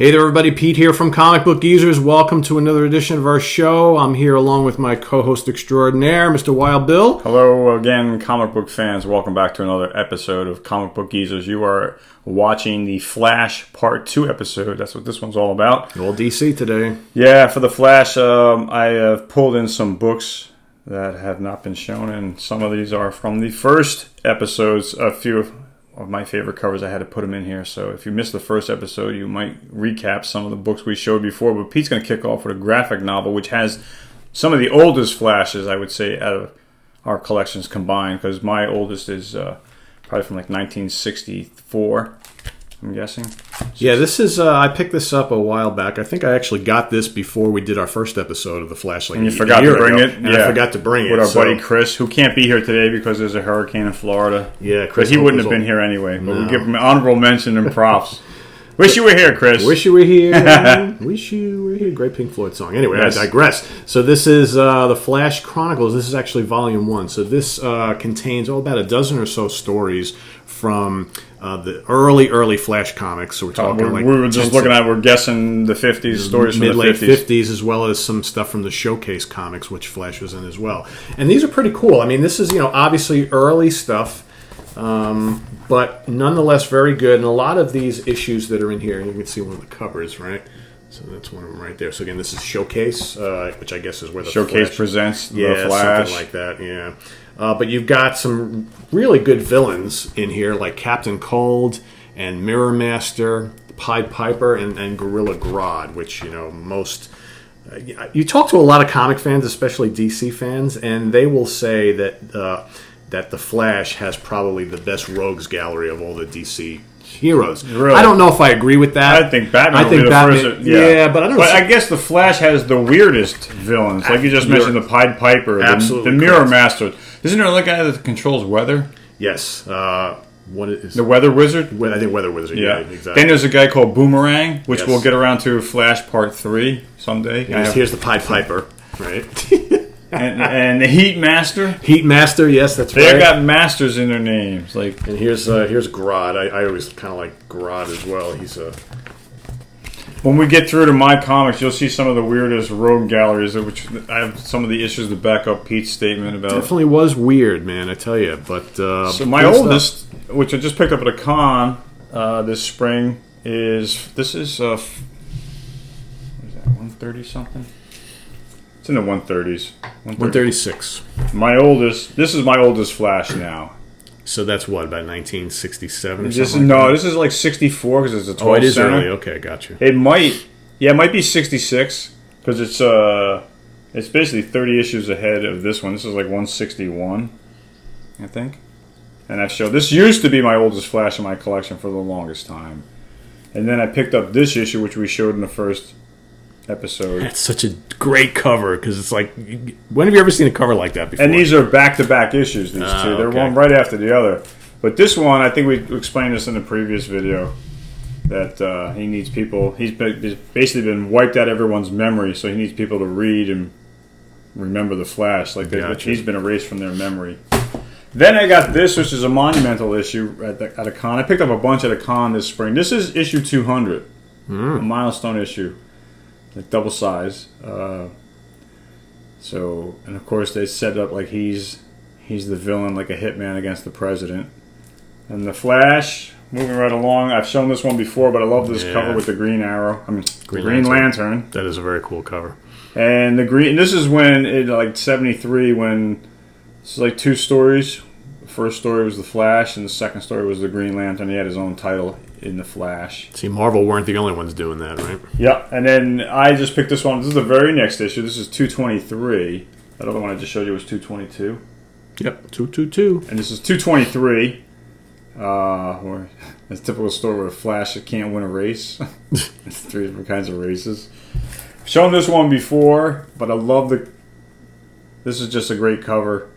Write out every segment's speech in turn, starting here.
Hey there, everybody. Pete here from Comic Book Geezers. Welcome to another edition of our show. I'm here along with my co-host extraordinaire, Mr. Wild Bill. Hello again, comic book fans. Welcome back to another episode of Comic Book Geezers. You are watching the Flash Part 2 episode. That's what this one's all about. All DC today. Yeah, for the Flash, I have pulled in some books that have not been shown, and some of these are from the first episodes. A few of my favorite covers, I had to put them in here. So if you missed the first episode, you might recap some of the books we showed before. But Pete's going to kick off with a graphic novel, which has some of the oldest Flashes, I would say, out of our collections combined. Because my oldest is probably from like 1964, I'm guessing. Yeah, this is, I picked this up a while back. I think I actually got this before we did our first episode of The Flash. Like and you forgot to bring it? And I forgot to bring it. With our buddy Chris, who can't be here today because there's a hurricane in Florida. Yeah, Chris. But he wouldn't have been here anay. But we'll give him an honorable mention and props. Wish you were here, Chris. Wish you were here. Wish you were here. Great Pink Floyd song. Anyway, yes. I digress. So this is The Flash Chronicles. This is actually Volume 1. So this contains about a dozen or so stories from the early Flash comics. So we're talking we were just looking at, we're guessing the 50s, stories from the 50s. Mid-late 50s, as well as some stuff from the Showcase comics, which Flash was in as well. And these are pretty cool. I mean, this is, obviously early stuff. But nonetheless very good, and a lot of these issues that are in here, you can see one of the covers, right? So that's one of them right there. So again, this is Showcase, which I guess is where the Showcase Flash presents the Flash, something like that. Yeah, but you've got some really good villains in here, like Captain Cold and Mirror Master, Pied Piper, and Gorilla Grodd, which most. You talk to a lot of comic fans, especially DC fans, and they will say that. That the Flash has probably the best rogues gallery of all the DC heroes. Really? I don't know if I agree with that. I think Batman will be the first. Yeah, but I don't know. But I guess the Flash has the weirdest villains. Like you just mentioned, the Pied Piper, the Mirror Master. Isn't there another guy that controls weather? Yes. What is the Weather Wizard? I think Weather Wizard. Yeah, exactly. Then there's a guy called Boomerang, which we'll get around to Flash Part 3 someday. Here's the Pied Piper, right? and the Heat Master. Heat Master, yes, that's right. They've got masters in their names. And here's Grodd. I always kind of like Grodd as well. He's a. When we get through to my comics, you'll see some of the weirdest rogue galleries, which I have some of the issues to back up Pete's statement about. Definitely was weird, man. I tell you. But so my oldest, which I just picked up at a con this spring, is what is that, 130 something? It's in the 130s. 136. This is my oldest Flash now. So that's what, about 1967 or something? something? No, this is like 64 because it's a 12 it is center. early. Okay, gotcha. It might be 66 because it's basically 30 issues ahead of this one. This is like 161, I think. And this used to be my oldest Flash in my collection for the longest time. And then I picked up this issue, which we showed in the first episode. That's such a great cover because it's like, when have you ever seen a cover like that before? And these are back-to-back issues, these two. They're one right after the other. But this one, I think we explained this in the previous video, that he needs people. He's basically been wiped out everyone's memory, so he needs people to read and remember the Flash. He's been erased from their memory. Then I got this, which is a monumental issue at a con. I picked up a bunch at a con this spring. This is issue 200, a milestone issue. Like double size. And of course they set it up like he's the villain, like a hitman against the president. And the Flash, moving right along. I've shown this one before, but I love this cover with the Green Arrow. Green Lantern. That is a very cool cover. And this is when like 73, when it's like two stories. The first story was the Flash, and the second story was the Green Lantern. He had his own title in the Flash. See, Marvel weren't the only ones doing that, right? Yeah, and then I just picked this one. This is the very next issue. This is 223. That other one I just showed you was 222. Yep, 222. And this is 223. Where it's a typical story where Flash can't win a race. It's three different kinds of races. I've shown this one before, but I love this is just a great cover.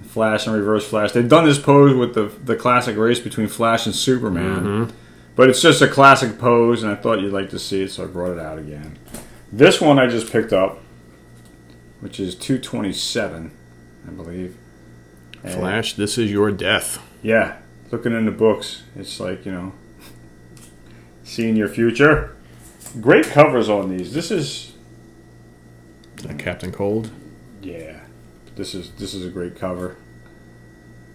Flash and Reverse Flash. They've done this pose with the classic race between Flash and Superman. But it's just a classic pose, and I thought you'd like to see it, so I brought it out again. This one I just picked up, which is 227, I believe. And Flash, this is your death. Yeah, looking in the books, it's like, seeing your future. Great covers on these. This is Captain Cold. Yeah, this is a great cover.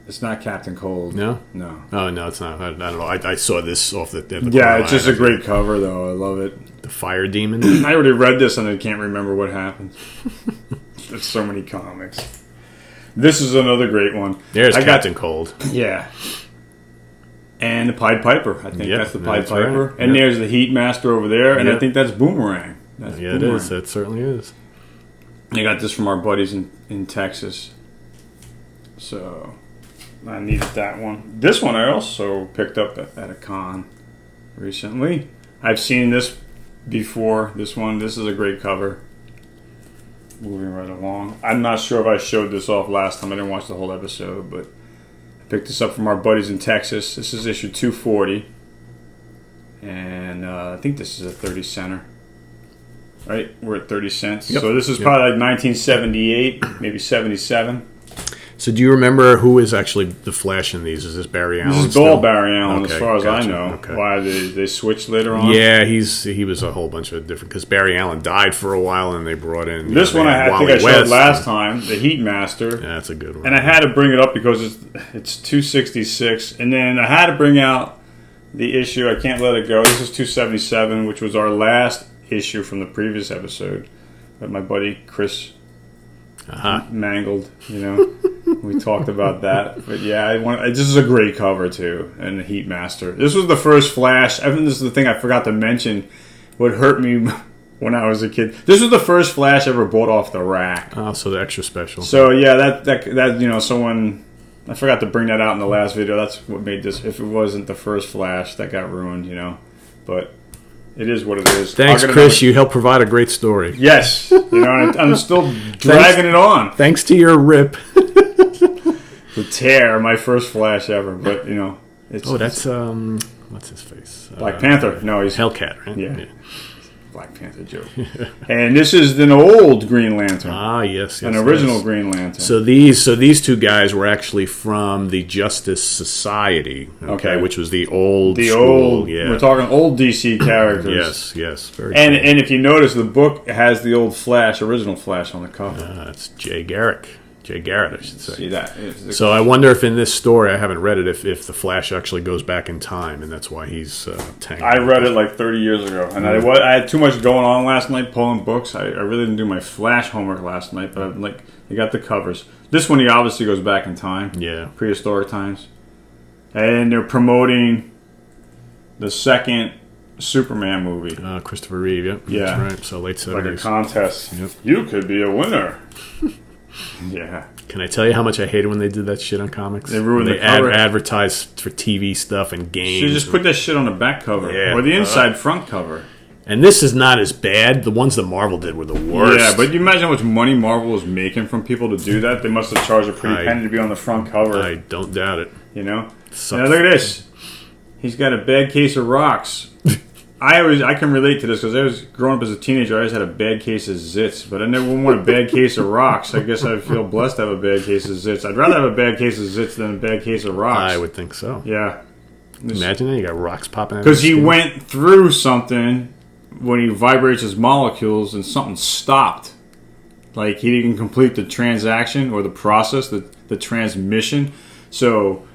It's not Captain Cold. No? No. Oh, no, it's not. I don't know. I saw this off the Yeah, it's just a great cover, though. I love it. The Fire Demon. I already read this and I can't remember what happened. There's so many comics. This is another great one. There's Captain Cold. Yeah. And the Pied Piper. I think that's the Pied Piper. Right. And there's the Heat Master over there. And I think that's Boomerang. That's Boomerang. It is. That certainly is. I got this from our buddies in Texas. So I needed that one. This one I also picked up at a con recently. I've seen this before. This is a great cover. Moving right along. I'm not sure if I showed this off last time. I didn't watch the whole episode, but I picked this up from our buddies in Texas. This is issue 240. And I think this is a 30 center. Right? We're at 30 cents. Yep. So this is probably like 1978, maybe 77. So do you remember who is actually the Flash in these? Is this Barry Allen? This is all Barry Allen, as far as I know. Okay. Why they switched later on? Yeah, he was a whole bunch of different, because Barry Allen died for a while, and they brought in this one. I think I showed last time, the Heat Master. Yeah, that's a good one. And I had to bring it up because it's 266, and then I had to bring out the issue. I can't let it go. This is 277, which was our last issue from the previous episode that my buddy Chris mangled. We talked about that, but yeah, this is a great cover too, and the Heat Master. This was the first Flash. I think this is the thing I forgot to mention. What hurt me when I was a kid. This was the first Flash I ever bought off the rack. Oh, so the extra special. So yeah, that someone. I forgot to bring that out in the last video. That's what made this. If it wasn't the first Flash, that got ruined. But it is what it is. Thanks, Chris. You helped provide a great story. Yes. I'm still dragging it on. Thanks to your rip. The tear, my first Flash ever. But, it's... Oh, that's, what's his face? Black Panther. No, he's... Hellcat, right? Yeah. Black Panther joke. And this is an old Green Lantern. Ah, yes. An original Green Lantern. So these two guys were actually from the Justice Society, which was the old school. Yeah. We're talking old DC characters. Yes. Very and cool. And if you notice, the book has the old Flash, original Flash on the cover. It's Jay Garrick, I should say. See that? So I wonder if in this story, I haven't read it, if the Flash actually goes back in time, and that's why he's tangled. I read it like 30 years ago, and I had too much going on last night pulling books. I really didn't do my Flash homework last night, but I got the covers. This one, he obviously goes back in time. Yeah. Prehistoric times. And they're promoting the second Superman movie. Christopher Reeve, yep. Yeah. That's right. So late 70s. Like a contest. Yep. You could be a winner. Yeah. Can I tell you how much I hated when they did that shit on comics? They ruined the cover. Advertised for TV stuff and games. So you just put that shit on the back cover. Yeah. Or the inside front cover. And this is not as bad. The ones that Marvel did were the worst. Yeah, but you imagine how much money Marvel was making from people to do that? They must have charged a pretty penny to be on the front cover. I don't doubt it. Now look at this. He's got a bad case of rocks. I can relate to this because I was growing up as a teenager. I always had a bad case of zits, but I never want a bad case of rocks. I guess I feel blessed to have a bad case of zits. I'd rather have a bad case of zits than a bad case of rocks. I would think so. Yeah. Imagine that. You got rocks popping out. Because he went through something when he vibrates his molecules and something stopped. Like he didn't complete the transaction or the process, the transmission. So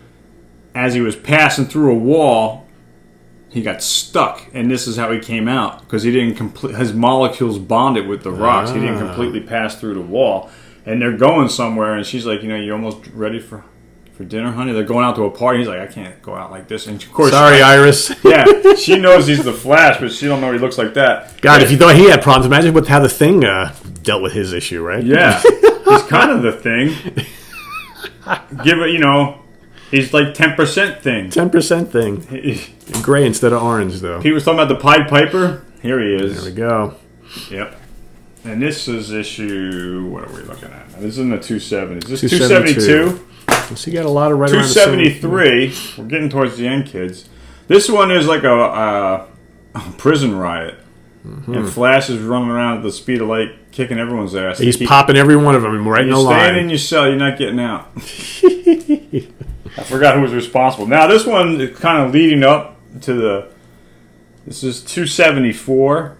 as he was passing through a wall, he got stuck, and this is how he came out because he didn't complete. His molecules bonded with the rocks. He didn't completely pass through the wall, and they're going somewhere. And she's like, "You almost ready for dinner, honey?" They're going out to a party. He's like, "I can't go out like this." And of course, sorry, Iris. Yeah, she knows he's the Flash, but she don't know he looks like that. God, if you thought he had problems, imagine how the Thing dealt with his issue, right? Yeah, he's kind of the Thing. Give it, he's like 10% Thing. 10% Thing. Gray instead of orange, though. He was talking about the Pied Piper. Here he is. There we go. Yep. And this is issue... What are we looking at? This is in the 270s. This is 272. So you got a lot of right around the same. 273. We're getting towards the end, kids. This one is like a prison riot. Mm-hmm. And Flash is running around at the speed of light, kicking everyone's ass. He's popping every one of them right in a line. You're staying in your cell. You're not getting out. I forgot who was responsible. Now, this one is kind of leading up to This is 274.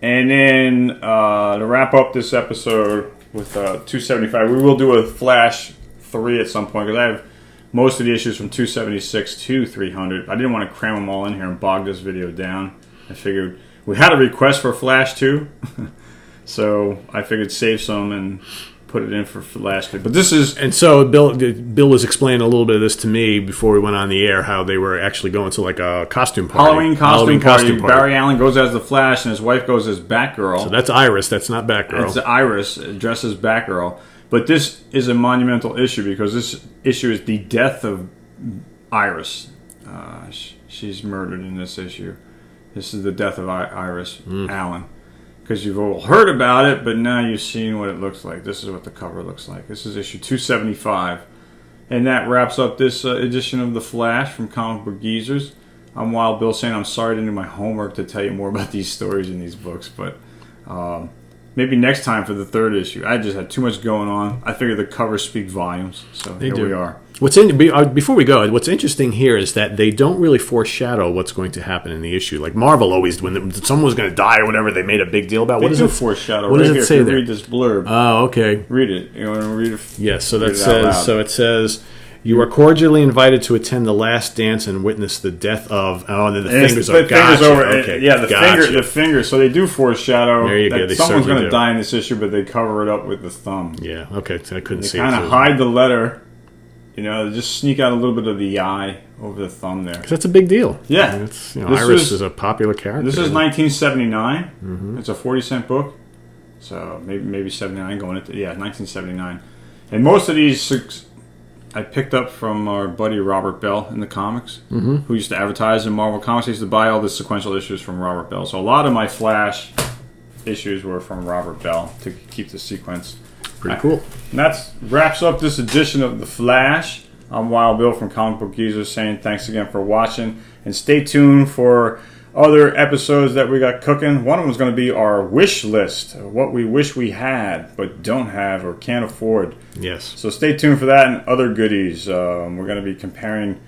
And then to wrap up this episode with 275, we will do a Flash 3 at some point because I have most of the issues from 276 to 300. I didn't want to cram them all in here and bog this video down. I figured we had a request for Flash 2, so I figured save some and put it in for Flash 2. But this is... And so Bill was explaining a little bit of this to me before we went on the air, how they were actually going to like a costume party. Halloween costume party. Barry Allen goes as the Flash and his wife goes as Batgirl. So that's Iris, that's not Batgirl. It's Iris dressed as Batgirl. But this is a monumental issue because this issue is the death of Iris. She's murdered in this issue. This is the death of Iris Allen. Because you've all heard about it, but now you've seen what it looks like. This is what the cover looks like. This is issue 275. And that wraps up this edition of The Flash from Comic Book Geezers. I'm Wild Bill saying I'm sorry to do my homework to tell you more about these stories in these books, but maybe next time for the third issue. I just had too much going on. I figured the covers speak volumes, so here we are. Before we go, what's interesting here is that they don't really foreshadow what's going to happen in the issue. Like Marvel always, when someone was going to die or whatever, they made a big deal about. What does it foreshadow? What does it say there? Read this blurb. Oh, okay. Read it. You want to read it? Yes. So that says. So it says. You are cordially invited to attend the last dance and witness the death of. Oh, and then the fingers are gotcha. Over. Okay. Yeah, the finger. So they do foreshadow that someone's going to die in this issue, but they cover it up with the thumb. Yeah. Okay. So I couldn't see. They kind of hide the letter. You know, they just sneak out a little bit of the eye over the thumb there. 'Cause that's a big deal. Yeah. I mean, Iris is a popular character. This is 1979. Mm-hmm. It's a 40-cent book. So maybe 79 going into 1979. And most of these I picked up from our buddy Robert Bell in the comics, who used to advertise in Marvel Comics. I used to buy all the sequential issues from Robert Bell. So a lot of my Flash issues were from Robert Bell to keep the sequence. Pretty cool. And that wraps up this edition of The Flash. I'm Wild Bill from Comic Book Geezers saying thanks again for watching. And stay tuned for other episodes that we got cooking. One of them is going to be our wish list, what we wish we had but don't have or can't afford. Yes. So stay tuned for that and other goodies. We're going to be comparing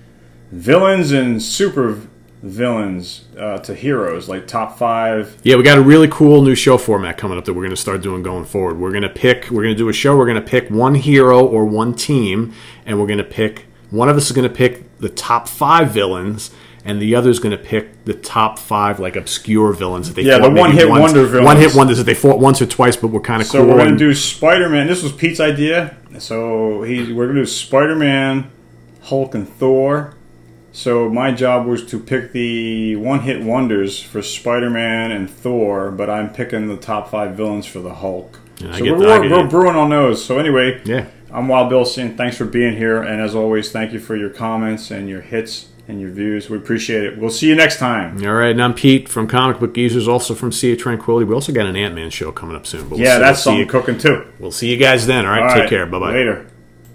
villains and super villains to heroes, like top 5. Yeah, we got a really cool new show format coming up that we're going to start doing going forward. We're going to do a show. We're going to pick one hero or one team, and we're going to pick, one of us is going to pick the top 5 villains, and the other is going to pick the top 5 like obscure villains that they fought. Yeah, the one-hit wonder villains. One-hit wonders that they fought once or twice, but were kind of cool. So we're going to do Spider-Man. This was Pete's idea. So we're going to do Spider-Man, Hulk, and Thor. So my job was to pick the one-hit wonders for Spider-Man and Thor, but I'm picking the top 5 villains for the Hulk. So we're brewing on those. So anyway, yeah. I'm Wild Bill saying thanks for being here, and as always, thank you for your comments and your hits and your views. We appreciate it. We'll see you next time. All right, and I'm Pete from Comic Book Geezers, also from Sea of Tranquility. We also got an Ant-Man show coming up soon. But that's something cooking too. We'll see you guys then. All right, take care. Bye-bye. Later.